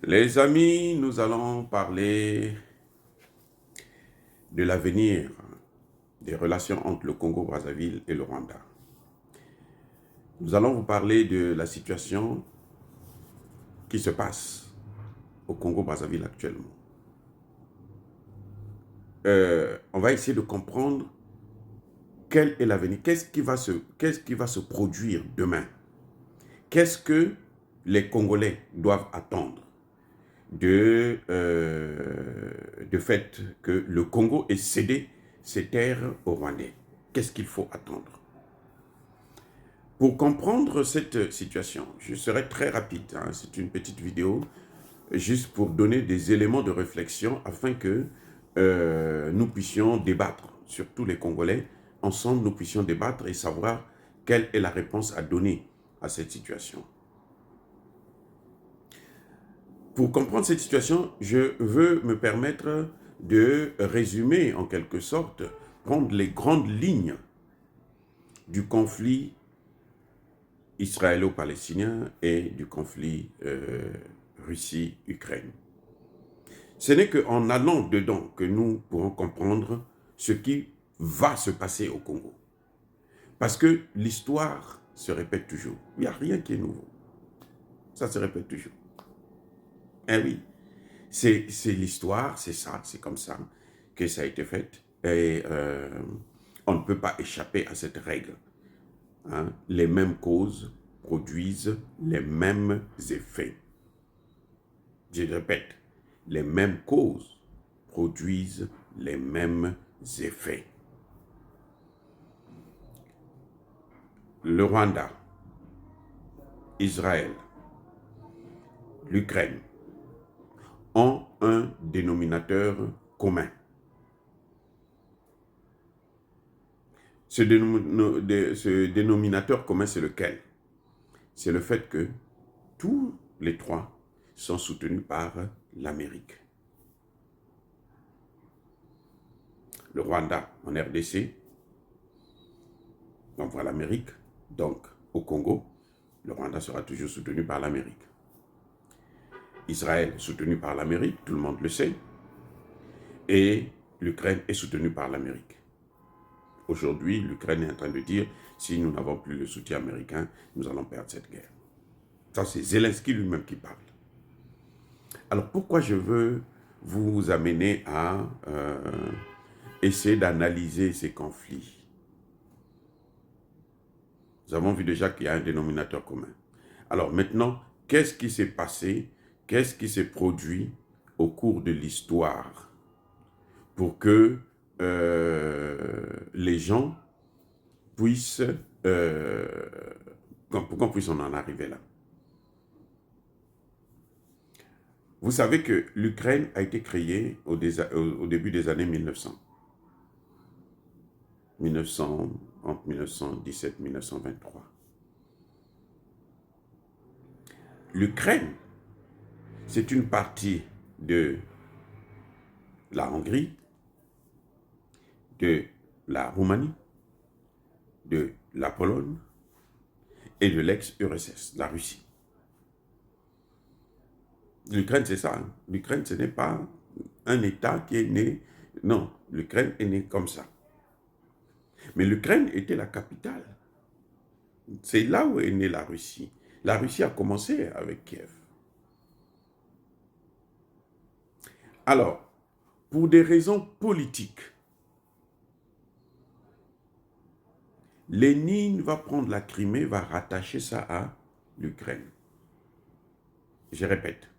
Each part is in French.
Les amis, nous allons parler de l'avenir des relations entre le Congo-Brazzaville et le Rwanda. Nous allons vous parler de la situation qui se passe au Congo-Brazzaville actuellement. On va essayer de comprendre quel est l'avenir, qu'est-ce qui va se produire demain. Qu'est-ce que les Congolais doivent attendre de fait que le Congo ait cédé ses terres aux Rwandais. Qu'est-ce qu'il faut attendre? Pour comprendre cette situation, je serai très rapide, hein, c'est une petite vidéo, juste pour donner des éléments de réflexion afin que nous puissions débattre, surtout les Congolais, ensemble nous puissions débattre et savoir quelle est la réponse à donner à cette situation. Pour comprendre cette situation, je veux me permettre de résumer en quelque sorte, prendre les grandes lignes du conflit israélo-palestinien et du conflit Russie-Ukraine. Ce n'est qu'en allant dedans que nous pourrons comprendre ce qui va se passer au Congo. Parce que l'histoire se répète toujours. Il n'y a rien qui est nouveau. Ça se répète toujours. Eh oui, c'est l'histoire, c'est ça, c'est comme ça que ça a été fait. Et on ne peut pas échapper à cette règle. Hein? Les mêmes causes produisent les mêmes effets. Je répète, les mêmes causes produisent les mêmes effets. Le Rwanda, Israël, l'Ukraine ont un dénominateur commun. Ce dénominateur commun, c'est lequel? C'est le fait que tous les trois sont soutenus par l'Amérique. Le Rwanda en RDC envoie l'Amérique, donc au Congo, le Rwanda sera toujours soutenu par l'Amérique. Israël soutenu par l'Amérique, tout le monde le sait, et l'Ukraine est soutenue par l'Amérique. Aujourd'hui, l'Ukraine est en train de dire, si nous n'avons plus le soutien américain, nous allons perdre cette guerre. Ça, c'est Zelensky lui-même qui parle. Alors, pourquoi je veux vous amener à essayer d'analyser ces conflits? Nous avons vu déjà qu'il y a un dénominateur commun. Alors maintenant, qu'est-ce qui s'est passé? Qu'est-ce qui s'est produit au cours de l'histoire pour que les gens puissent, pour qu'on puisse en arriver là? Vous savez que l'Ukraine a été créée au début des années 1900. Entre 1917 et 1923. L'Ukraine, c'est une partie de la Hongrie, de la Roumanie, de la Pologne et de l'ex-URSS, la Russie. L'Ukraine, c'est ça. Hein? L'Ukraine, ce n'est pas un État qui est né. Non, l'Ukraine est née comme ça. Mais l'Ukraine était la capitale. C'est là où est née la Russie. La Russie a commencé avec Kiev. Alors, pour des raisons politiques, Lénine va prendre la Crimée, va rattacher ça à l'Ukraine. Je répète,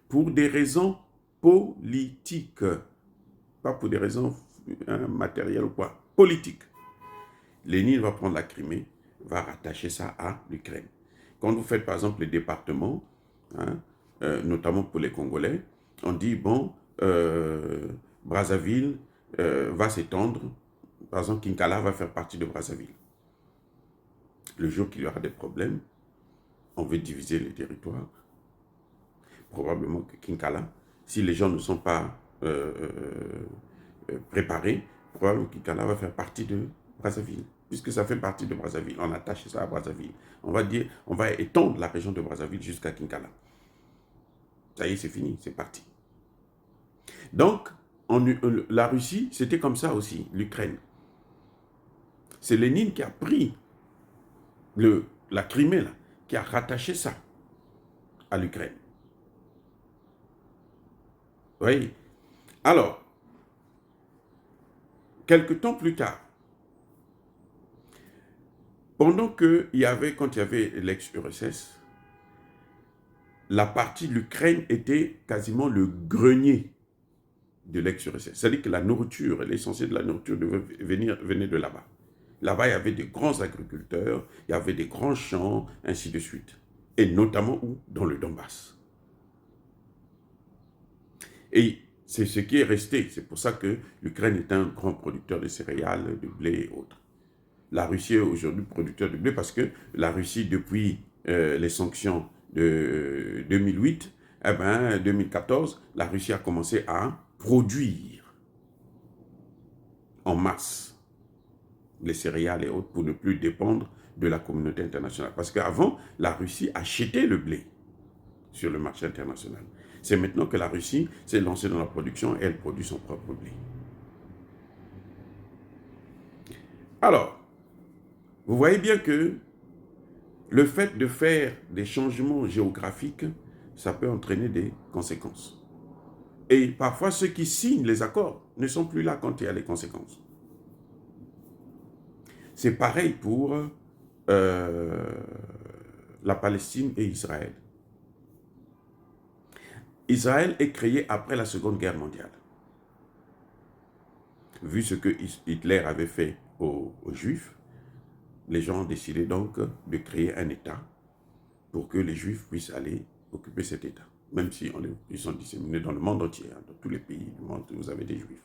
pour des raisons politiques, pas pour des raisons matérielles ou quoi, politiques. Lénine va prendre la Crimée, va rattacher ça à l'Ukraine. Quand vous faites par exemple les départements, hein, notamment pour les Congolais, on dit, bon, Brazzaville va s'étendre, par exemple Kinkala va faire partie de Brazzaville. Le jour qu'il y aura des problèmes, on veut diviser les territoires. Probablement que Kinkala, si les gens ne sont pas préparés, probablement que Kinkala va faire partie de Brazzaville. Puisque ça fait partie de Brazzaville, on attache ça à Brazzaville. On va étendre la région de Brazzaville jusqu'à Kinkala. Ça y est, c'est fini, c'est parti. Donc, la Russie, c'était comme ça aussi, l'Ukraine. C'est Lénine qui a pris la Crimée, là, qui a rattaché ça à l'Ukraine. Oui. Alors, quelque temps plus tard, pendant quand il y avait l'ex-URSS, la partie de l'Ukraine était quasiment le grenier de l'ex-URSS. C'est-à-dire que la nourriture, l'essentiel de la nourriture venait de là-bas. Là-bas, il y avait des grands agriculteurs, il y avait des grands champs, ainsi de suite. Et notamment où? Dans le Donbass. Et c'est ce qui est resté. C'est pour ça que l'Ukraine est un grand producteur de céréales, de blé et autres. La Russie est aujourd'hui producteur de blé parce que la Russie, depuis les sanctions de 2008, 2014, la Russie a commencé à produire en masse les céréales et autres pour ne plus dépendre de la communauté internationale. Parce qu'avant, la Russie achetait le blé sur le marché international. C'est maintenant que la Russie s'est lancée dans la production et elle produit son propre blé. Alors, vous voyez bien que le fait de faire des changements géographiques, ça peut entraîner des conséquences. Et parfois, ceux qui signent les accords ne sont plus là quand il y a les conséquences. C'est pareil pour la Palestine et Israël. Israël est créé après la Seconde Guerre mondiale. Vu ce que Hitler avait fait aux Juifs, les gens ont décidé donc de créer un État pour que les Juifs puissent aller occuper cet État. Même si ils sont disséminés dans le monde entier, dans tous les pays du monde, vous avez des Juifs.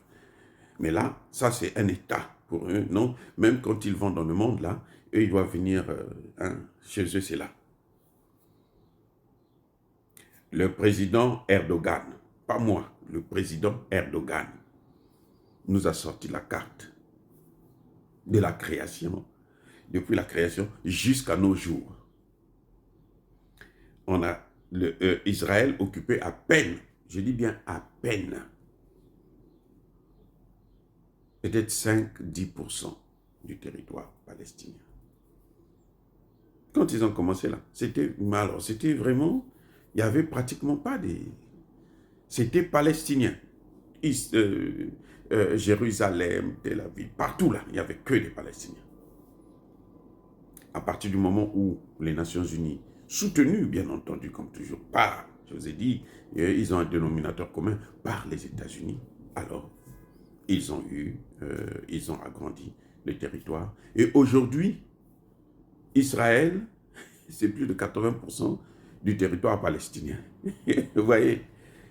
Mais là, ça c'est un État pour eux, non? Même quand ils vont dans le monde, là, eux, ils doivent venir, chez eux, c'est là. Le président Erdogan, pas moi, le président Erdogan, nous a sorti la carte de la création, depuis la création jusqu'à nos jours. On a Israël occupé à peine, je dis bien à peine, peut-être 5-10% du territoire palestinien. Quand ils ont commencé là, c'était vraiment, il n'y avait pratiquement pas des... C'était palestinien. Jérusalem, Tel Aviv, partout là, il n'y avait que des Palestiniens. À partir du moment où les Nations Unies, soutenues bien entendu comme toujours par, je vous ai dit, ils ont un dénominateur commun par les États-Unis, alors ils ont agrandi le territoire. Et aujourd'hui, Israël, c'est plus de 80% du territoire palestinien. Vous voyez,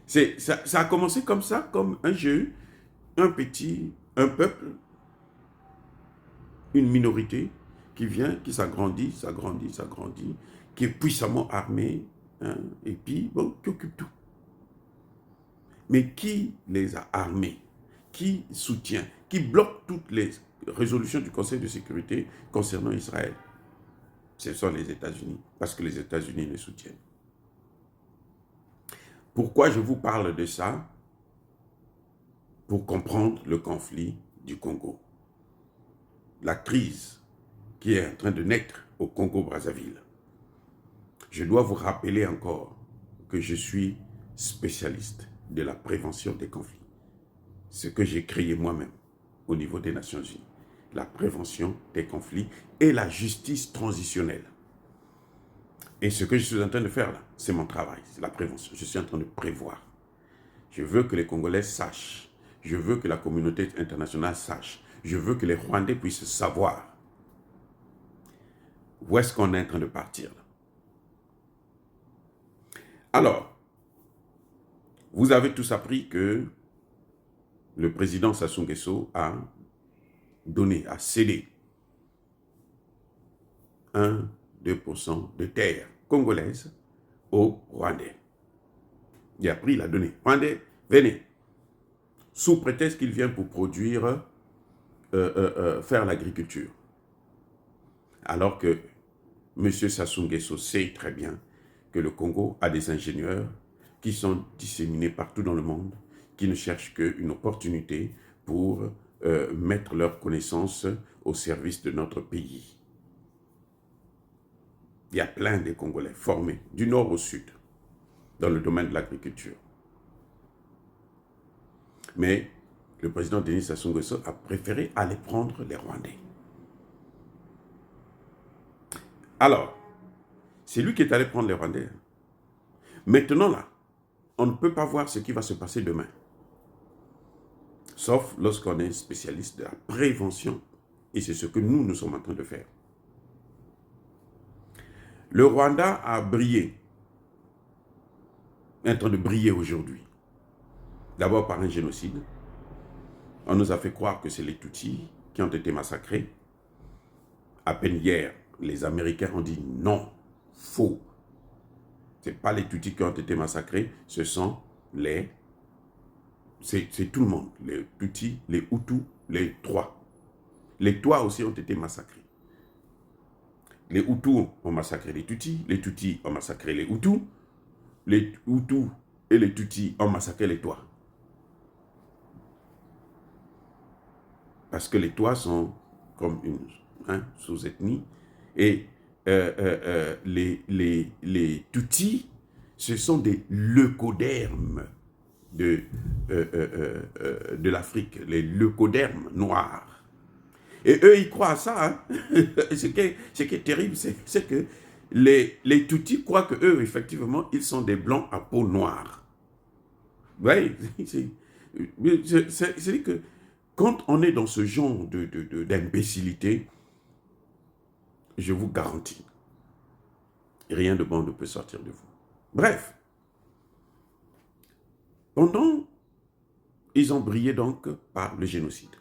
ça a commencé comme ça, comme un jeu, un peuple, une minorité qui vient, qui s'agrandit, qui est puissamment armé, hein, et puis, bon, qui occupe tout. Mais qui les a armés? Qui soutient? Qui bloque toutes les résolutions du Conseil de sécurité concernant Israël? Ce sont les États-Unis, parce que les États-Unis les soutiennent. Pourquoi je vous parle de ça? Pour comprendre le conflit du Congo. La crise qui est en train de naître au Congo-Brazzaville. Je dois vous rappeler encore que je suis spécialiste de la prévention des conflits. Ce que j'ai créé moi-même au niveau des Nations Unies. La prévention des conflits et la justice transitionnelle. Et ce que je suis en train de faire là, c'est mon travail, c'est la prévention. Je suis en train de prévoir. Je veux que les Congolais sachent. Je veux que la communauté internationale sache. Je veux que les Rwandais puissent savoir où est-ce qu'on est en train de partir là. Alors, vous avez tous appris que le président Sassou Nguesso a cédé 1-2% de terre congolaise aux Rwandais. Il a pris, il a donné. Rwandais, venez. Sous prétexte qu'il vient pour produire, faire l'agriculture. Alors que M. Sassou Nguesso sait très bien que le Congo a des ingénieurs, qui sont disséminés partout dans le monde, qui ne cherchent qu'une opportunité pour mettre leurs connaissances au service de notre pays. Il y a plein de Congolais formés du nord au sud dans le domaine de l'agriculture. Mais le président Denis Sassou Nguesso a préféré aller prendre les Rwandais. Alors, c'est lui qui est allé prendre les Rwandais. Maintenant là, on ne peut pas voir ce qui va se passer demain. Sauf lorsqu'on est spécialiste de la prévention. Et c'est ce que nous sommes en train de faire. Le Rwanda a brillé. Est en train de briller aujourd'hui. D'abord par un génocide. On nous a fait croire que c'est les Tutsis qui ont été massacrés. À peine hier, les Américains ont dit non, faux. Ce n'est pas les Tutsis qui ont été massacrés, ce sont les... C'est tout le monde, les Tutsis, les Hutus, les Twa. Les Twa aussi ont été massacrés. Les Hutus ont massacré les Tutsis ont massacré les Hutus et les Tutsis ont massacré les Twa. Parce que les Twa sont comme une sous-ethnie et les Tutsis, ce sont des leucodermes de l'Afrique, les leucodermes noirs. Et eux, ils croient à ça. Hein? Ce qui est terrible, c'est que les Tutsis croient qu'eux, effectivement, ils sont des blancs à peau noire. Oui, c'est que quand on est dans ce genre d'imbécilité, je vous garantis, rien de bon ne peut sortir de vous. Bref, ils ont brillé donc par le génocide.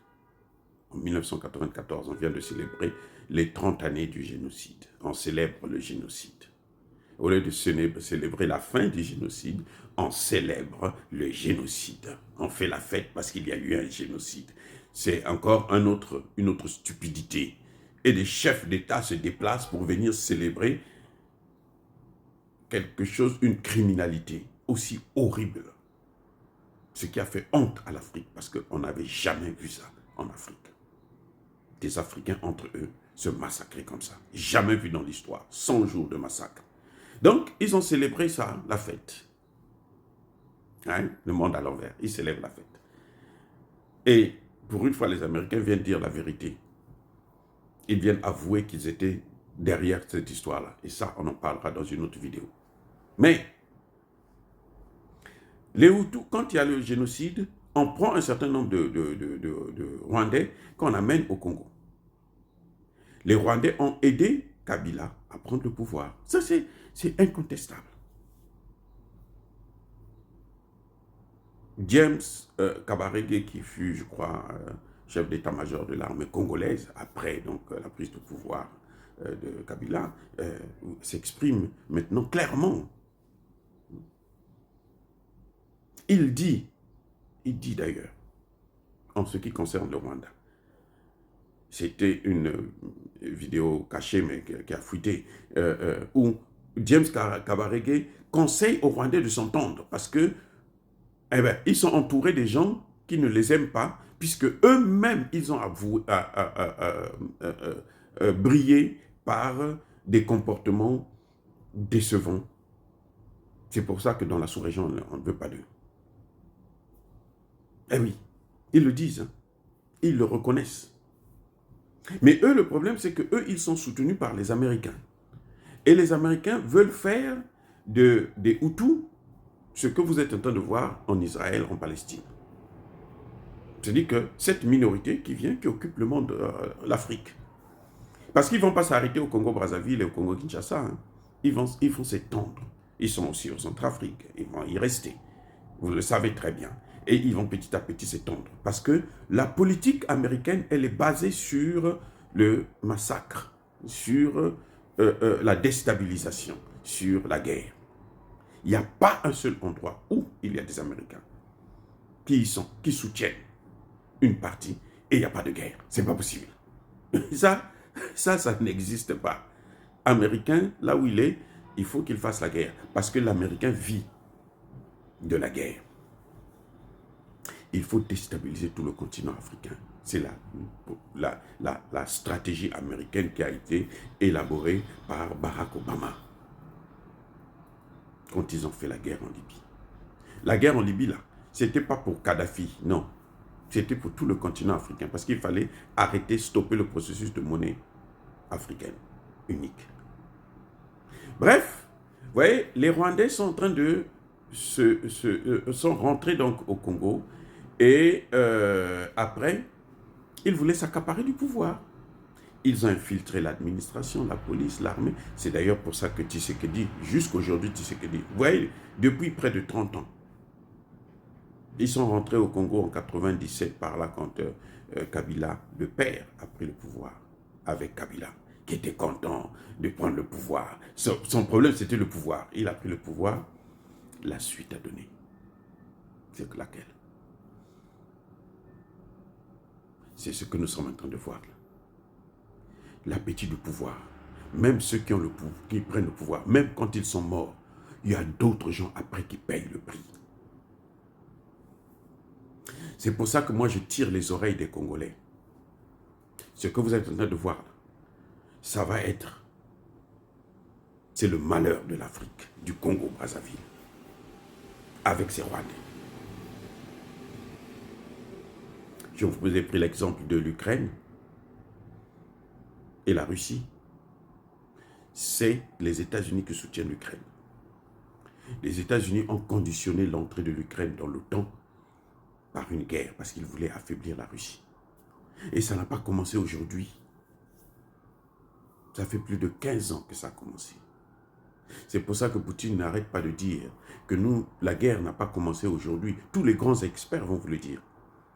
En 1994, on vient de célébrer les 30 années du génocide. On célèbre le génocide. Au lieu de célébrer la fin du génocide, on célèbre le génocide. On fait la fête parce qu'il y a eu un génocide. C'est encore une autre stupidité. Et des chefs d'État se déplacent pour venir célébrer quelque chose, une criminalité aussi horrible. Ce qui a fait honte à l'Afrique, parce qu'on n'avait jamais vu ça en Afrique. Des Africains entre eux se massacrer comme ça. Jamais vu dans l'histoire. 100 jours de massacre. Donc, ils ont célébré ça, la fête. Hein? Le monde à l'envers. Ils célèbrent la fête. Et pour une fois, les Américains viennent dire la vérité. Ils viennent avouer qu'ils étaient derrière cette histoire-là. Et ça, on en parlera dans une autre vidéo. Mais, les Hutus, quand il y a le génocide, on prend un certain nombre de Rwandais qu'on amène au Congo. Les Rwandais ont aidé Kabila à prendre le pouvoir. Ça, c'est incontestable. James Kabarege, qui fut, je crois, chef d'état-major de l'armée congolaise, après donc, la prise de pouvoir de Kabila, s'exprime maintenant clairement. Il dit d'ailleurs, en ce qui concerne le Rwanda, c'était une vidéo cachée, mais qui a fuité, où James Kabarege conseille aux Rwandais de s'entendre, parce que ils sont entourés des gens qui ne les aiment pas, puisque eux-mêmes, ils ont brillé par des comportements décevants. C'est pour ça que dans la sous-région, on ne veut pas d'eux. Eh oui, ils le disent, hein. Ils le reconnaissent. Mais eux, le problème, c'est qu'eux, ils sont soutenus par les Américains. Et les Américains veulent faire des Hutus ce que vous êtes en train de voir en Israël, en Palestine. C'est-à-dire que cette minorité qui occupe le monde, l'Afrique. Parce qu'ils ne vont pas s'arrêter au Congo-Brazzaville et au Congo-Kinshasa. Hein. Ils vont s'étendre. Ils sont aussi au Centrafrique. Ils vont y rester. Vous le savez très bien. Et ils vont petit à petit s'étendre. Parce que la politique américaine, elle est basée sur le massacre, sur la déstabilisation, sur la guerre. Il n'y a pas un seul endroit où il y a des Américains qui soutiennent une partie et il n'y a pas de guerre. Ce n'est pas possible. Ça n'existe pas. Américain, là où il est, il faut qu'il fasse la guerre. Parce que l'Américain vit de la guerre. Il faut déstabiliser tout le continent africain. C'est la stratégie américaine qui a été élaborée par Barack Obama quand ils ont fait la guerre en Libye. La guerre en Libye, là, ce n'était pas pour Kadhafi, non. C'était pour tout le continent africain parce qu'il fallait arrêter, stopper le processus de monnaie africaine unique. Bref, vous voyez, les Rwandais sont en train de sont rentrés donc au Congo et après, ils voulaient s'accaparer du pouvoir. Ils ont infiltré l'administration, la police, l'armée. C'est d'ailleurs pour ça que Tshisekedi, jusqu'aujourd'hui Tshisekedi, vous voyez, depuis près de 30 ans, ils sont rentrés au Congo en 97 par là quand Kabila, le père, a pris le pouvoir avec Kabila, qui était content de prendre le pouvoir. Son problème, c'était le pouvoir. Il a pris le pouvoir, la suite à donner. C'est laquelle? C'est ce que nous sommes en train de voir là. L'appétit du pouvoir. Même ceux qui ont le pouvoir, qui prennent le pouvoir, même quand ils sont morts, il y a d'autres gens après qui payent le prix. C'est pour ça que moi je tire les oreilles des Congolais. Ce que vous êtes en train de voir là, ça va être, c'est le malheur de l'Afrique, du Congo-Brazzaville, avec ses Rwandais. Je vous ai pris l'exemple de l'Ukraine et la Russie. C'est les États-Unis qui soutiennent l'Ukraine. Les États-Unis ont conditionné l'entrée de l'Ukraine dans l'OTAN par une guerre, parce qu'ils voulaient affaiblir la Russie. Et ça n'a pas commencé aujourd'hui. Ça fait plus de 15 ans que ça a commencé. C'est pour ça que Poutine n'arrête pas de dire que nous, la guerre n'a pas commencé aujourd'hui. Tous les grands experts vont vous le dire.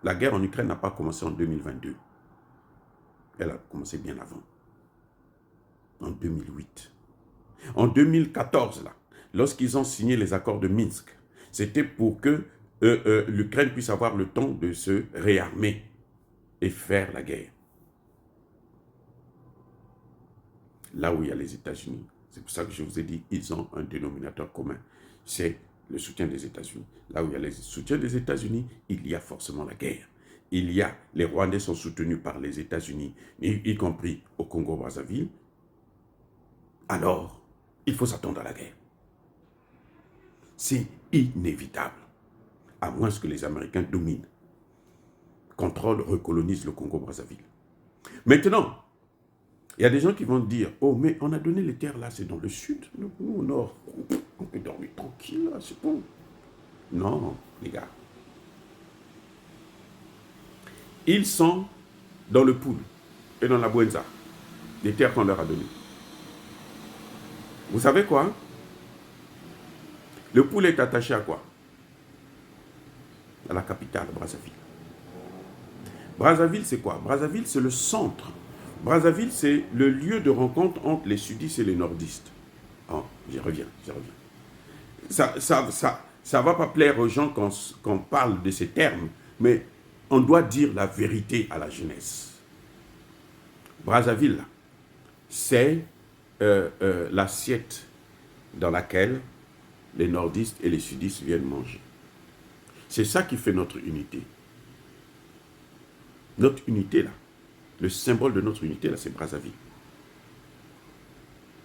La guerre en Ukraine n'a pas commencé en 2022. Elle a commencé bien avant. En 2008. En 2014, là, lorsqu'ils ont signé les accords de Minsk, c'était pour que l'Ukraine puisse avoir le temps de se réarmer et faire la guerre. Là où il y a les États-Unis, c'est pour ça que je vous ai dit, ils ont un dénominateur commun. C'est le soutien des États-Unis. Là où il y a le soutien des États-Unis, il y a forcément la guerre. Les Rwandais sont soutenus par les États-Unis, y compris au Congo-Brazzaville. Alors, il faut s'attendre à la guerre. C'est inévitable. À moins que les Américains dominent, contrôlent, recolonisent le Congo-Brazzaville. Maintenant, il y a des gens qui vont dire, oh, mais on a donné les terres là, c'est dans le sud. Nous, au nord, on peut dormir tranquille, là, c'est bon. Non, les gars. Ils sont dans le Poul et dans la Bouenza, les terres qu'on leur a données. Vous savez quoi? Le Poul est attaché à quoi? À la capitale, Brazzaville. Brazzaville, c'est quoi? Brazzaville, c'est le centre. Brazzaville, c'est le lieu de rencontre entre les sudistes et les nordistes. Oh, j'y reviens. Ça va pas plaire aux gens quand on parle de ces termes, mais on doit dire la vérité à la jeunesse. Brazzaville, c'est l'assiette dans laquelle les nordistes et les sudistes viennent manger. C'est ça qui fait notre unité. Notre unité, là, le symbole de notre unité, là, c'est Brazzaville.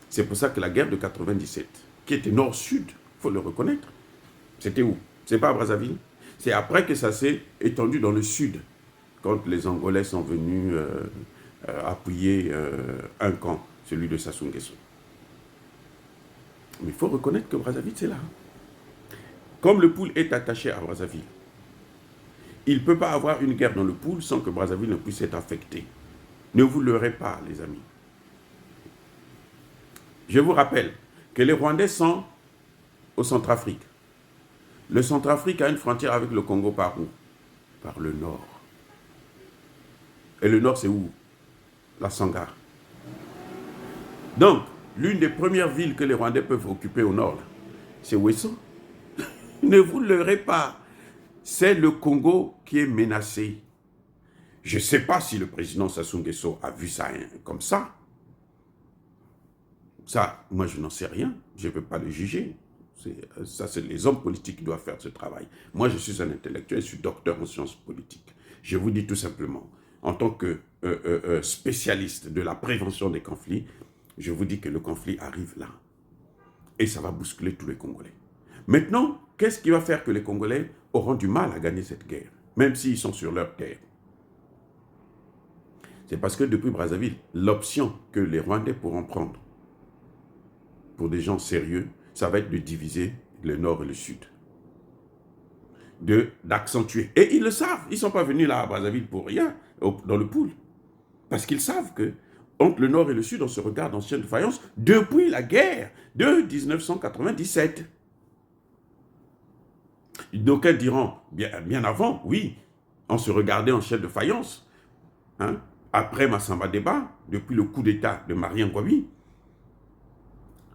C'est pour ça que la guerre de 97, qui était nord-sud, il faut le reconnaître, c'était où? C'est pas à Brazzaville. C'est après que ça s'est étendu dans le sud, quand les Angolais sont venus appuyer un camp, celui de Sassou Nguesso. Mais il faut reconnaître que Brazzaville, c'est là. Comme le Poul est attaché à Brazzaville, il ne peut pas avoir une guerre dans le Poul sans que Brazzaville ne puisse être affecté. Ne vous leurrez pas, les amis. Je vous rappelle que les Rwandais sont au Centrafrique. Le Centrafrique a une frontière avec le Congo par où? Par le nord. Et le nord, c'est où? La Sangare. Donc, l'une des premières villes que les Rwandais peuvent occuper au nord, c'est Ouesso. Ne vous leurrez pas. C'est le Congo qui est menacé. Je ne sais pas si le président Sassou Nguesso a vu ça comme ça. Ça, moi, je n'en sais rien. Je ne peux pas le juger. Ça, c'est les hommes politiques qui doivent faire ce travail. Moi, je suis un intellectuel, je suis docteur en sciences politiques. Je vous dis tout simplement, en tant que spécialiste de la prévention des conflits, je vous dis que le conflit arrive là. Et ça va bousculer tous les Congolais. Maintenant, qu'est-ce qui va faire que les Congolais auront du mal à gagner cette guerre, même s'ils sont sur leur terre? C'est parce que depuis Brazzaville, l'option que les Rwandais pourront prendre pour des gens sérieux, ça va être de diviser le nord et le sud. D'accentuer. Et ils le savent. Ils ne sont pas venus là à Brazzaville pour rien, dans le pool. Parce qu'ils savent que entre le nord et le sud, on se regarde en chien de faïence depuis la guerre de 1997. D'aucuns diront, bien avant, oui, on se regardait en chien de faïence. Hein, après Massamba Débat, depuis le coup d'État de Marien Ngouabi,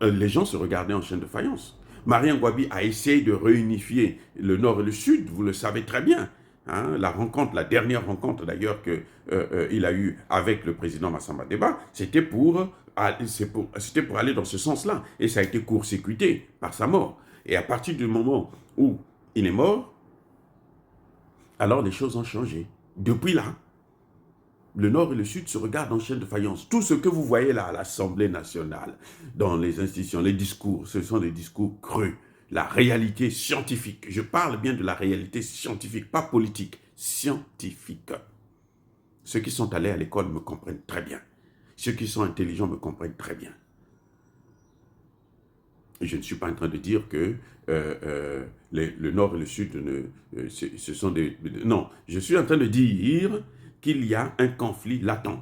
les gens se regardaient en chaîne de faïence. Marien Ngouabi a essayé de réunifier le nord et le sud, vous le savez très bien. Hein, la dernière rencontre d'ailleurs qu'il a eue avec le président Massamba Débat, c'était pour aller dans ce sens-là. Et ça a été court-circuité par sa mort. Et à partir du moment où il est mort, alors les choses ont changé. Depuis là, le Nord et le Sud se regardent en chaîne de faïence. Tout ce que vous voyez là à l'Assemblée nationale, dans les institutions, les discours, ce sont des discours creux. La réalité scientifique, je parle bien de la réalité scientifique, pas politique, scientifique. Ceux qui sont allés à l'école me comprennent très bien. Ceux qui sont intelligents me comprennent très bien. Et je ne suis pas en train de dire que le Nord et le Sud, ce sont des... Non, je suis en train de dire qu'il y a un conflit latent.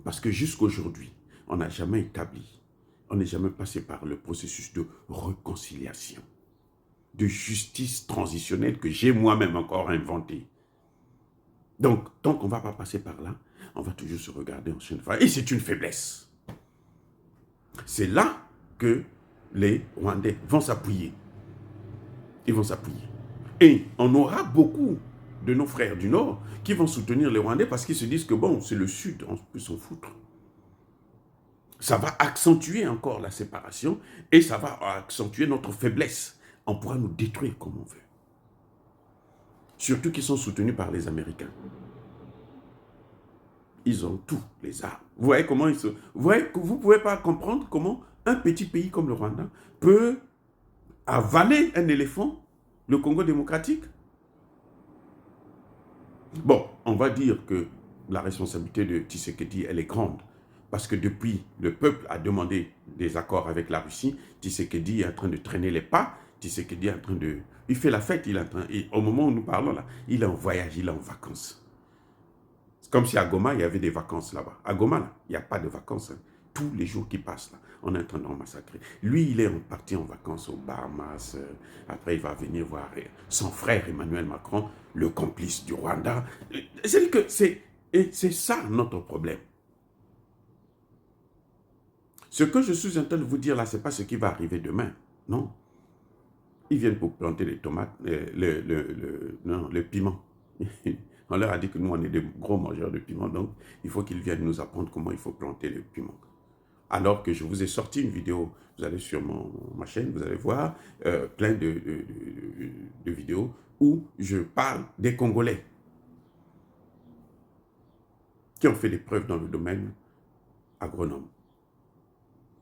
Parce que jusqu'aujourd'hui, on n'a jamais établi, on n'est jamais passé par le processus de réconciliation, de justice transitionnelle que j'ai moi-même encore inventé. Donc, tant qu'on ne va pas passer par là, on va toujours se regarder en chaîne de faïence. Et c'est une faiblesse. C'est là que les Rwandais vont s'appuyer. Ils vont s'appuyer. Et on aura beaucoup de nos frères du Nord qui vont soutenir les Rwandais parce qu'ils se disent que bon, c'est le Sud, on peut s'en foutre. Ça va accentuer encore la séparation et ça va accentuer notre faiblesse. On pourra nous détruire comme on veut. Surtout qu'ils sont soutenus par les Américains. Ils ont tous les armes. Vous voyez comment ils se... Vous voyez que vous ne pouvez pas comprendre comment un petit pays comme le Rwanda peut avaler un éléphant, le Congo démocratique. Bon, on va dire que la responsabilité de Tshisekedi, elle est grande. Parce que depuis, le peuple a demandé des accords avec la Russie. Tshisekedi est en train de traîner les pas. Tshisekedi est en train de... Il fait la fête, au moment où nous parlons là, il est en voyage, il est en vacances. C'est comme si à Goma, il y avait des vacances là-bas. À Goma, là, il n'y a pas de vacances. Hein. Tous les jours qui passent là, on est en train d'en massacrer. Lui, il est parti en vacances aux Bahamas. Après, il va venir voir son frère Emmanuel Macron, le complice du Rwanda. C'est-à-dire que c'est ça notre problème. Ce que je suis en train de vous dire là, ce n'est pas ce qui va arriver demain. Non. Ils viennent pour planter les tomates, le piment. On leur a dit que nous, on est des gros mangeurs de piment, donc il faut qu'ils viennent nous apprendre comment il faut planter le piment. Alors que je vous ai sorti une vidéo, vous allez sur ma chaîne, vous allez voir plein de vidéos où je parle des Congolais qui ont fait des preuves dans le domaine agronome.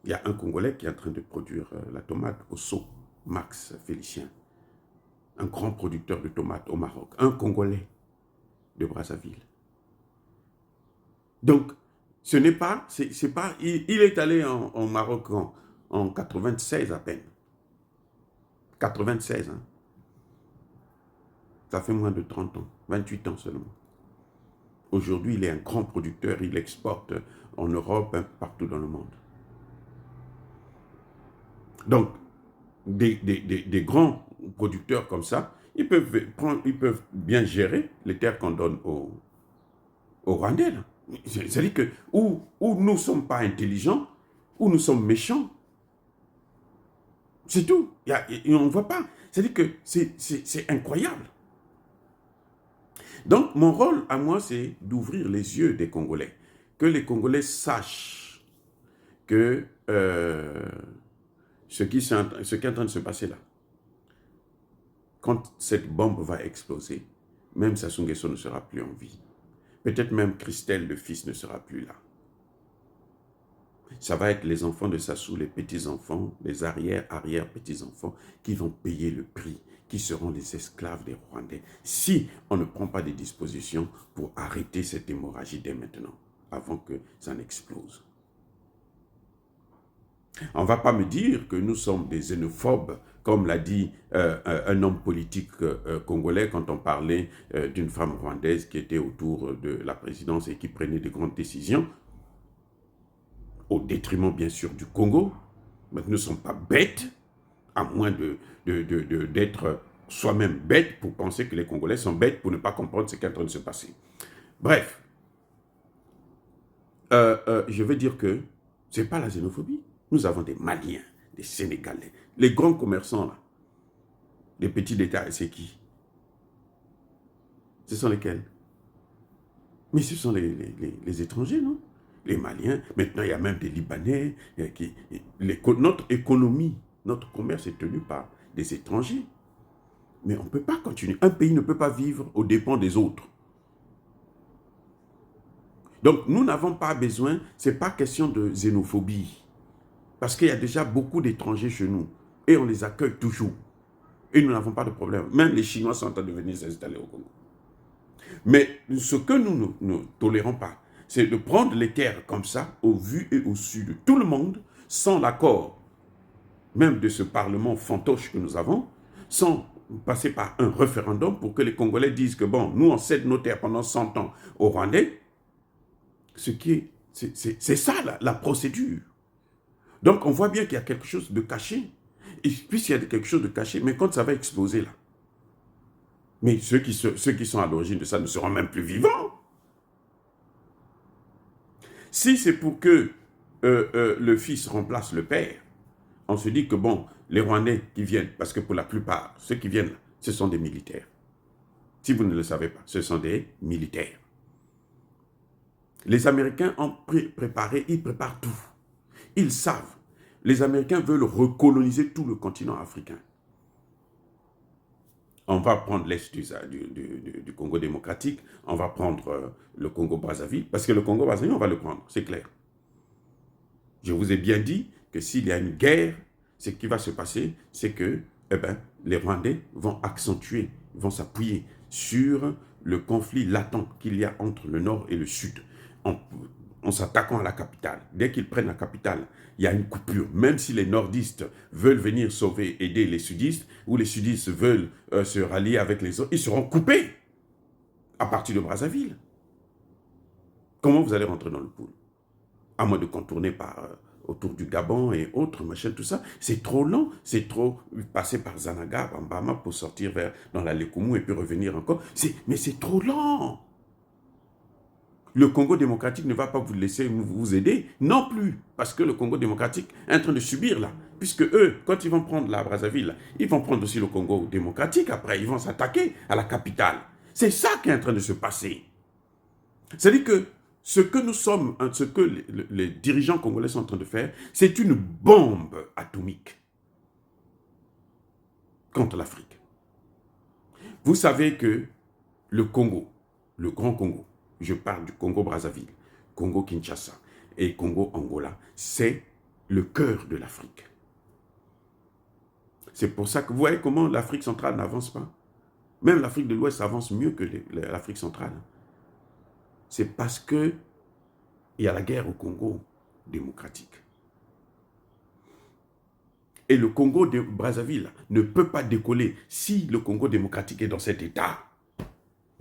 Il y a un Congolais qui est en train de produire la tomate au Sceau, Max Félicien, un grand producteur de tomates au Maroc, un Congolais de Brazzaville. Donc, ce n'est pas, il est allé en Maroc en 96 à peine. 96, hein. Ça fait moins de 30 ans, 28 ans seulement. Aujourd'hui, il est un grand producteur, il exporte en Europe, un peu partout dans le monde. Donc, des grands producteurs comme ça, ils peuvent bien gérer les terres qu'on donne aux Rwandais. C'est-à-dire que où nous ne sommes pas intelligents, où nous sommes méchants, c'est tout. On ne voit pas. C'est-à-dire que c'est incroyable. Donc, mon rôle à moi, c'est d'ouvrir les yeux des Congolais. Que les Congolais sachent que ce qui est en train de se passer là, quand cette bombe va exploser, même Sassou Nguesso ne sera plus en vie. Peut-être même Christelle, le fils, ne sera plus là. Ça va être les enfants de Sassou, les petits-enfants, les arrière-petits-enfants qui vont payer le prix, qui seront les esclaves des Rwandais, si on ne prend pas des dispositions pour arrêter cette hémorragie dès maintenant, avant que ça n'explose. On ne va pas me dire que nous sommes des xénophobes, comme l'a dit un homme politique congolais quand on parlait d'une femme rwandaise qui était autour de la présidence et qui prenait de grandes décisions, au détriment bien sûr du Congo. Mais nous ne sommes pas bêtes, à moins d'être soi-même bêtes pour penser que les Congolais sont bêtes pour ne pas comprendre ce qui est en train de se passer. Bref, je veux dire que ce n'est pas la xénophobie. Nous avons des Maliens, des Sénégalais, les grands commerçants là, les petits détails, c'est qui? Ce sont lesquels? Mais ce sont les étrangers, non? Les Maliens, maintenant il y a même des Libanais. Notre économie, notre commerce est tenu par des étrangers. Mais on ne peut pas continuer. Un pays ne peut pas vivre aux dépens des autres. Donc nous n'avons pas besoin, ce n'est pas question de xénophobie. Parce qu'il y a déjà beaucoup d'étrangers chez nous. Et on les accueille toujours. Et nous n'avons pas de problème. Même les Chinois sont en train de venir s'installer au Congo. Mais ce que nous ne tolérons pas, c'est de prendre les terres comme ça, au vu et au su de tout le monde, sans l'accord même de ce Parlement fantoche que nous avons, sans passer par un référendum pour que les Congolais disent que bon, nous on cède nos terres pendant 100 ans aux Rwandais. C'est ça la procédure. Donc on voit bien qu'il y a quelque chose de caché. Et puisqu'il y a quelque chose de caché, mais quand ça va exploser là, mais ceux qui sont à l'origine de ça ne seront même plus vivants. Si c'est pour que le fils remplace le père, on se dit que bon, les Rwandais qui viennent, parce que pour la plupart, ceux qui viennent, ce sont des militaires. Si vous ne le savez pas, ce sont des militaires. Les Américains ont préparé, ils préparent tout. Ils savent. Les Américains veulent recoloniser tout le continent africain. On va prendre l'est du Congo démocratique, on va prendre le Congo-Brazzaville, parce que le Congo-Brazzaville, on va le prendre, c'est clair. Je vous ai bien dit que s'il y a une guerre, ce qui va se passer, c'est que les Rwandais vont accentuer, vont s'appuyer sur le conflit latent qu'il y a entre le nord et le sud, en s'attaquant à la capitale. Dès qu'ils prennent la capitale, il y a une coupure. Même si les nordistes veulent venir sauver, aider les sudistes, ou les sudistes veulent se rallier avec les autres, ils seront coupés à partir de Brazzaville. Comment vous allez rentrer dans le pool? À moins de contourner autour du Gabon et autres, machin, tout ça. C'est trop long, c'est trop passer par Zanaga, Bambama pour sortir dans la Lekumu et puis revenir encore. Mais c'est trop lent. Le Congo démocratique ne va pas vous laisser vous aider non plus, parce que le Congo démocratique est en train de subir là, puisque eux, quand ils vont prendre la Brazzaville, ils vont prendre aussi le Congo démocratique, après ils vont s'attaquer à la capitale. C'est ça qui est en train de se passer. C'est-à-dire que ce que nous sommes, ce que les dirigeants congolais sont en train de faire, c'est une bombe atomique contre l'Afrique. Vous savez que le Congo, le Grand Congo, je parle du Congo-Brazzaville, Congo-Kinshasa et Congo-Angola, c'est le cœur de l'Afrique. C'est pour ça que vous voyez comment l'Afrique centrale n'avance pas. Même l'Afrique de l'Ouest avance mieux que l'Afrique centrale. C'est parce qu'il y a la guerre au Congo démocratique. Et le Congo de Brazzaville ne peut pas décoller si le Congo démocratique est dans cet état.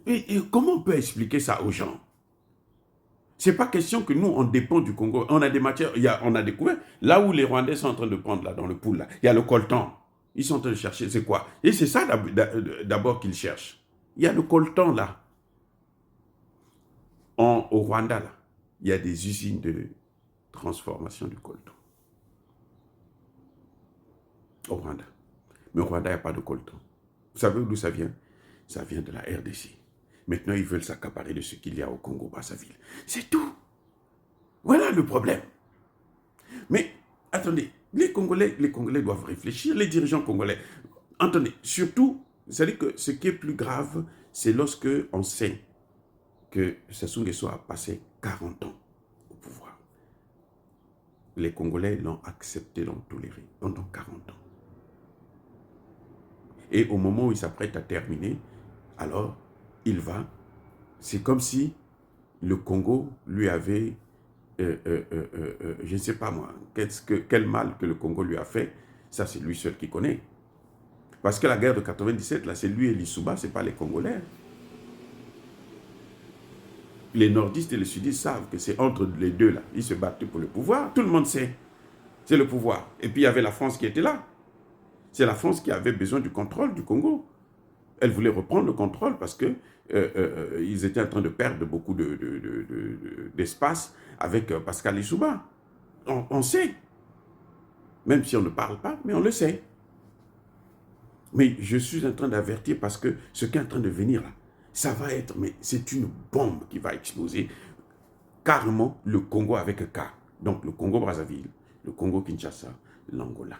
Et comment on peut expliquer ça aux gens? Ce n'est pas question que nous, on dépend du Congo. On a des matières, on a découvert, là où les Rwandais sont en train de prendre, là, dans le pool, là, il y a le coltan. Ils sont en train de chercher, c'est quoi? Et c'est ça d'abord qu'ils cherchent. Il y a le coltan, là. Au Rwanda, là, il y a des usines de transformation du coltan. Au Rwanda. Mais au Rwanda, il n'y a pas de coltan. Vous savez d'où ça vient? Ça vient de la RDC. Maintenant, ils veulent s'accaparer de ce qu'il y a au Congo-Brazzaville. C'est tout. Voilà le problème. Mais, attendez, Les Congolais doivent réfléchir, les dirigeants congolais. Entendez, surtout, c'est-à-dire que ce qui est plus grave, c'est lorsque on sait que Sassou Nguesso a passé 40 ans au pouvoir. Les Congolais l'ont accepté, l'ont toléré pendant 40 ans. Et au moment où il s'apprête à terminer, alors il va, c'est comme si le Congo lui avait, je ne sais pas moi, quel mal que le Congo lui a fait, ça c'est lui seul qui connaît. Parce que la guerre de 97, là, c'est lui et l'Issouba, ce n'est pas les Congolais. Les nordistes et les sudistes savent que c'est entre les deux, là. Ils se battent pour le pouvoir. Tout le monde sait. C'est le pouvoir. Et puis, il y avait la France qui était là. C'est la France qui avait besoin du contrôle du Congo. Elle voulait reprendre le contrôle parce que ils étaient en train de perdre beaucoup d'espace avec Pascal Lissouba. On sait. Même si on ne parle pas, mais on le sait. Mais je suis en train d'avertir parce que ce qui est en train de venir là, ça va être, mais c'est une bombe qui va exploser. Carrément, le Congo avec un K. Donc le Congo-Brazzaville, le Congo-Kinshasa, l'Angola.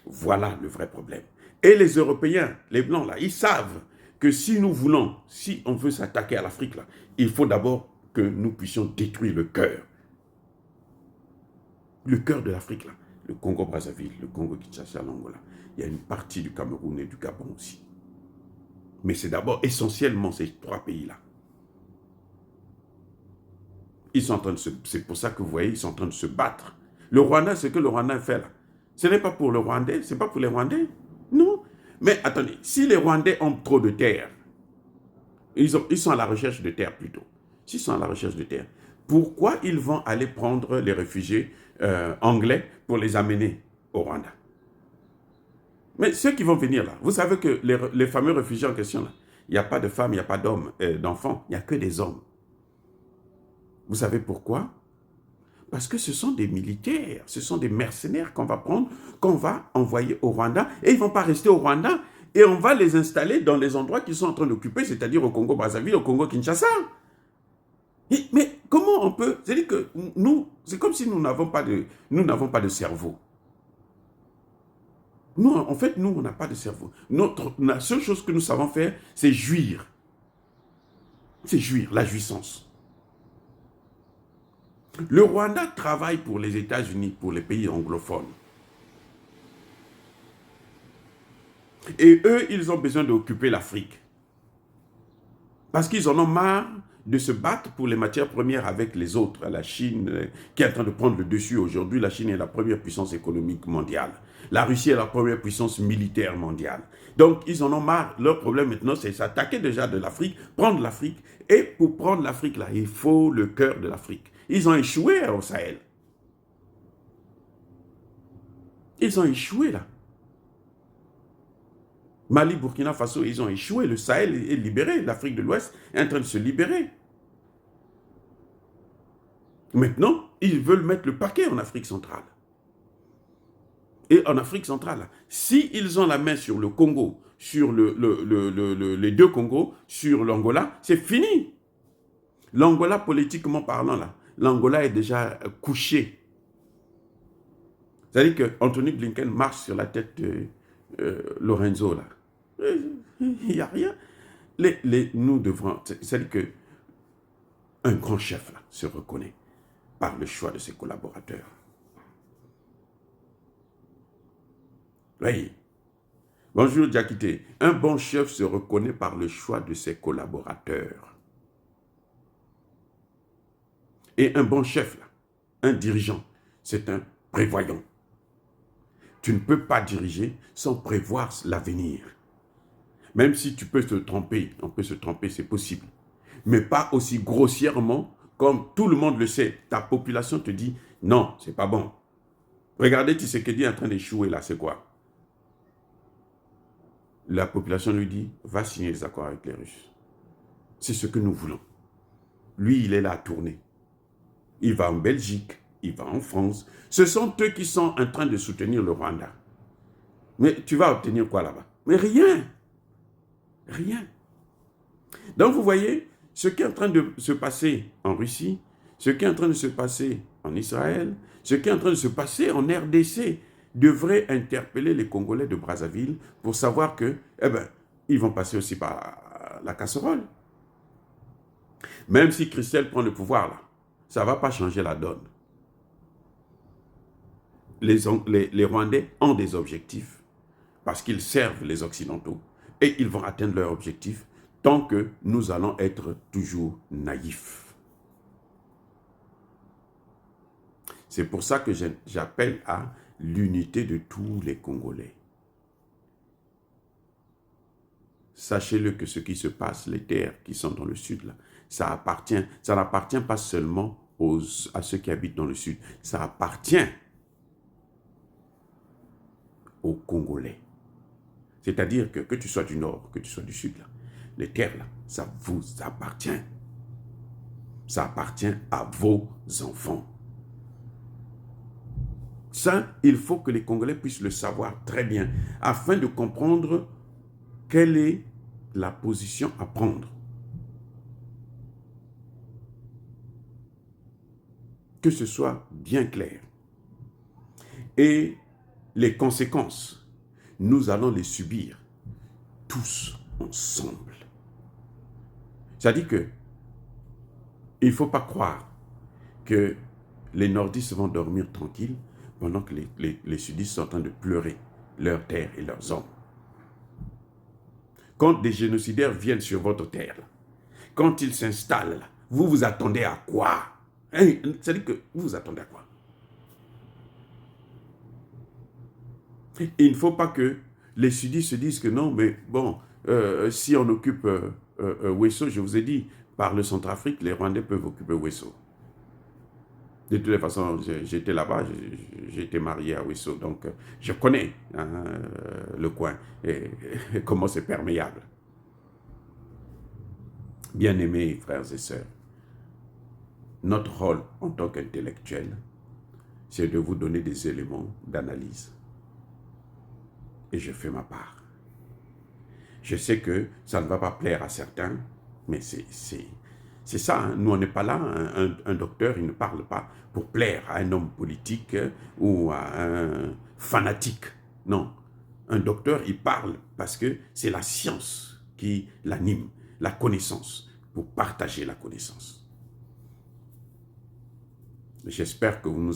Voilà le vrai problème. Et les Européens, les Blancs là, ils savent que si nous voulons, si on veut s'attaquer à l'Afrique là, il faut d'abord que nous puissions détruire le cœur. Le cœur de l'Afrique là. Le Congo-Brazzaville, le Congo-Kinshasa, l'Angola. Il y a une partie du Cameroun et du Gabon aussi. Mais c'est d'abord essentiellement ces trois pays-là. Ils sont en train de c'est pour ça que vous voyez, ils sont en train de se battre. Le Rwanda, ce que le Rwanda fait là, ce n'est pas pour le Rwandais, ce n'est pas pour les Rwandais. Non. Mais attendez, si les Rwandais ont trop de terre, ils sont à la recherche de terre plutôt. S'ils sont à la recherche de terre, pourquoi ils vont aller prendre les réfugiés anglais pour les amener au Rwanda? Mais ceux qui vont venir là, vous savez que les fameux réfugiés en question là, il n'y a pas de femmes, il n'y a pas d'hommes, d'enfants, il n'y a que des hommes. Vous savez pourquoi? Parce que ce sont des militaires, ce sont des mercenaires qu'on va prendre, qu'on va envoyer au Rwanda, et ils ne vont pas rester au Rwanda, et on va les installer dans les endroits qu'ils sont en train d'occuper, c'est-à-dire au Congo-Brazzaville, au Congo-Kinshasa. Mais comment on peut... C'est-à-dire que nous, c'est comme si nous n'avons pas de cerveau. Nous, en fait, nous, on n'a pas de cerveau. La seule chose que nous savons faire, c'est jouir. C'est jouir, la jouissance. Le Rwanda travaille pour les États-Unis, pour les pays anglophones. Et eux, ils ont besoin d'occuper l'Afrique. Parce qu'ils en ont marre de se battre pour les matières premières avec les autres. La Chine, qui est en train de prendre le dessus aujourd'hui, la Chine est la première puissance économique mondiale. La Russie est la première puissance militaire mondiale. Donc, ils en ont marre. Leur problème maintenant, c'est s'attaquer déjà de l'Afrique, prendre l'Afrique. Et pour prendre l'Afrique, là, il faut le cœur de l'Afrique. Ils ont échoué au Sahel. Ils ont échoué là. Mali, Burkina Faso, ils ont échoué. Le Sahel est libéré. L'Afrique de l'Ouest est en train de se libérer. Maintenant, ils veulent mettre le paquet en Afrique centrale. Et en Afrique centrale, s'ils ont la main sur le Congo, sur les deux Congos, sur l'Angola, c'est fini. L'Angola, politiquement parlant, là, l'Angola est déjà couché. C'est-à-dire qu'Anthony Blinken marche sur la tête de Lorenzo, là. Il n'y a rien. Nous devrons... C'est-à-dire qu'un grand chef, là, se reconnaît par le choix de ses collaborateurs. Oui. Bonjour, Diakité. Un bon chef se reconnaît par le choix de ses collaborateurs. Et un bon chef, là, un dirigeant, c'est un prévoyant. Tu ne peux pas diriger sans prévoir l'avenir. Même si tu peux te tromper, on peut se tromper, c'est possible. Mais pas aussi grossièrement comme tout le monde le sait. Ta population te dit, non, c'est pas bon. Regardez Tshisekedi est en train d'échouer là, c'est quoi? La population lui dit, va signer les accords avec les Russes. C'est ce que nous voulons. Lui, il est là à tourner. Il va en Belgique, il va en France. Ce sont eux qui sont en train de soutenir le Rwanda. Mais tu vas obtenir quoi là-bas? Mais rien. Rien. Donc vous voyez, ce qui est en train de se passer en Russie, ce qui est en train de se passer en Israël, ce qui est en train de se passer en RDC, devrait interpeller les Congolais de Brazzaville pour savoir que, eh ben, ils vont passer aussi par la casserole. Même si Christelle prend le pouvoir là, ça ne va pas changer la donne. Les Rwandais ont des objectifs parce qu'ils servent les Occidentaux et ils vont atteindre leurs objectifs tant que nous allons être toujours naïfs. C'est pour ça que j'appelle à l'unité de tous les Congolais. Sachez-le que ce qui se passe, les terres qui sont dans le sud, là, ça n'appartient pas seulement à ceux qui habitent dans le sud, ça appartient aux Congolais. C'est-à-dire que tu sois du nord, que tu sois du sud, là, les terres, là, ça vous appartient. Ça appartient à vos enfants. Ça, il faut que les Congolais puissent le savoir très bien, afin de comprendre quelle est la position à prendre. Que ce soit bien clair. Et les conséquences, nous allons les subir tous ensemble. C'est-à-dire que il ne faut pas croire que les nordistes vont dormir tranquilles pendant que les sudistes sont en train de pleurer leurs terres et leurs hommes. Quand des génocidaires viennent sur votre terre, quand ils s'installent, vous vous attendez à quoi? C'est-à-dire que vous vous attendez à quoi? Il ne faut pas que les sudistes se disent que non, mais bon, si on occupe Ouesso, je vous ai dit, par le Centrafrique, les Rwandais peuvent occuper Ouesso. De toutes les façons, j'étais là-bas, j'ai été marié à Ouesso, donc je connais le coin et comment c'est perméable. Bien-aimés frères et sœurs, notre rôle en tant qu'intellectuels, c'est de vous donner des éléments d'analyse. Et je fais ma part. Je sais que ça ne va pas plaire à certains, mais c'est ça, hein. Nous on n'est pas là, un docteur il ne parle pas pour plaire à un homme politique ou à un fanatique. Non, un docteur il parle parce que c'est la science qui l'anime, la connaissance, pour partager la connaissance. J'espère que nous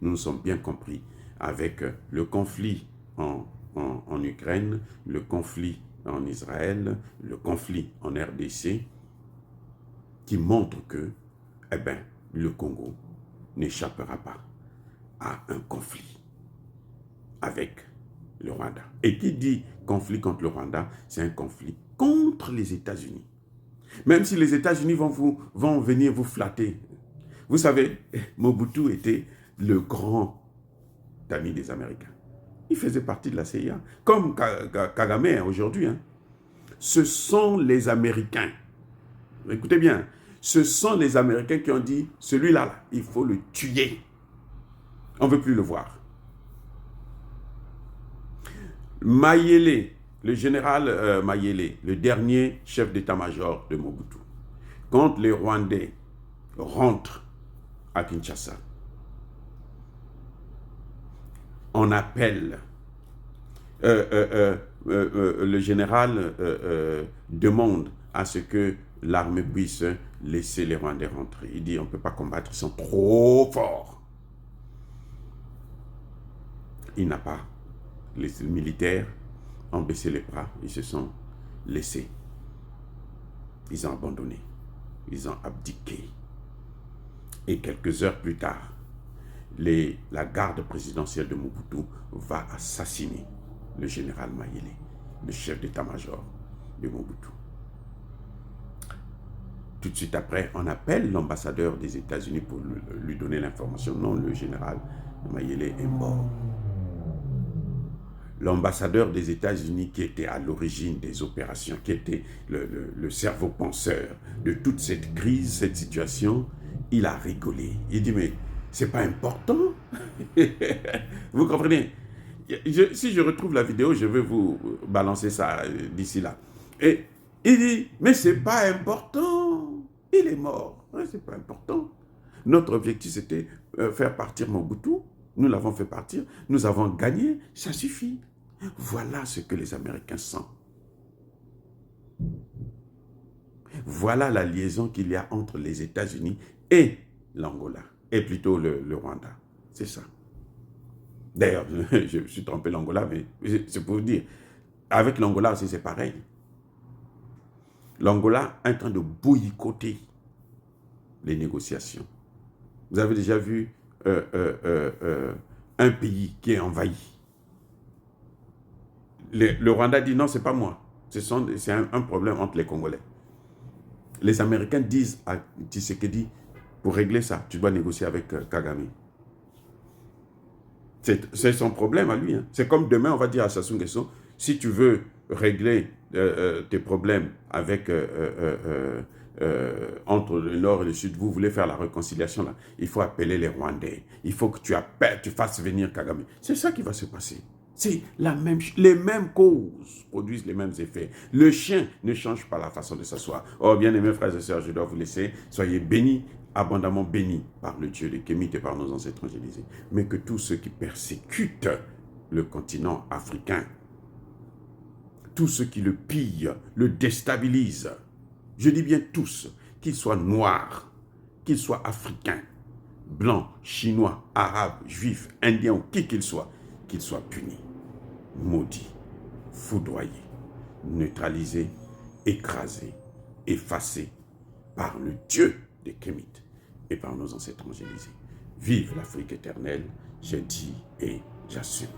nous sommes bien compris avec le conflit en Ukraine, le conflit en Israël, le conflit en RDC, qui montre que, eh ben, le Congo n'échappera pas à un conflit avec le Rwanda. Et qui dit conflit contre le Rwanda, c'est un conflit contre les États-Unis. Même si les États-Unis vont venir vous flatter. Vous savez, Mobutu était le grand ami des Américains. Il faisait partie de la CIA, comme Kagame aujourd'hui. Hein. Ce sont les Américains. Écoutez bien, ce sont les Américains qui ont dit, celui-là, il faut le tuer. On ne veut plus le voir. Mayele, le général Mayele, le dernier chef d'état-major de Mobutu, quand les Rwandais rentrent à Kinshasa, on appelle, le général demande à ce que l'armée puisse laisser les Rwandais rentrer. Il dit, on ne peut pas combattre, ils sont trop forts. Il n'a pas. Les militaires ont baissé les bras, ils se sont laissés. Ils ont abandonné, ils ont abdiqué. Et quelques heures plus tard, la garde présidentielle de Mobutu va assassiner le général Mayele, le chef d'état-major de Mobutu. Tout de suite après, on appelle l'ambassadeur des États-Unis pour lui donner l'information. Non, le général Mayele est mort. L'ambassadeur des États-Unis qui était à l'origine des opérations, qui était le cerveau penseur de toute cette crise, cette situation, il a rigolé. Il dit, mais c'est pas important. Vous comprenez? Si je retrouve la vidéo, je vais vous balancer ça d'ici là. Et il dit, mais c'est pas important. Il est mort. Ouais, c'est pas important. Notre objectif, c'était faire partir Mobutu. Nous l'avons fait partir. Nous avons gagné. Ça suffit. Voilà ce que les Américains sentent. Voilà la liaison qu'il y a entre les États-Unis et l'Angola. Et plutôt le Rwanda. C'est ça. D'ailleurs, je me suis trompé l'Angola, mais c'est pour vous dire. Avec l'Angola aussi, c'est pareil. L'Angola est en train de boycotter les négociations. Vous avez déjà vu un pays qui est envahi. Le Rwanda dit non, c'est pas moi. C'est un problème entre les Congolais. Les Américains disent à Tshisekedi, pour régler ça, tu dois négocier avec Kagame. C'est son problème à lui. Hein. C'est comme demain, on va dire à Sassou Nguesso, si tu veux régler tes problèmes avec, entre le Nord et le Sud, vous voulez faire la réconciliation, là, il faut appeler les Rwandais. Il faut que tu fasses venir Kagame. C'est ça qui va se passer. C'est les mêmes causes produisent les mêmes effets. Le chien ne change pas la façon de s'asseoir. Oh, bien-aimés frères et sœurs, je dois vous laisser. Soyez bénis, abondamment bénis par le Dieu des Kémites et par nos ancêtres angélisés. Mais que tous ceux qui persécutent le continent africain, tous ceux qui le pillent, le déstabilisent, je dis bien tous, qu'ils soient noirs, qu'ils soient africains, blancs, chinois, arabes, juifs, indiens ou qui qu'ils soient punis, maudits, foudroyés, neutralisés, écrasés, effacés par le Dieu des Kémites et par nos ancêtres angélisés. Vive l'Afrique éternelle, j'ai dit et j'assume.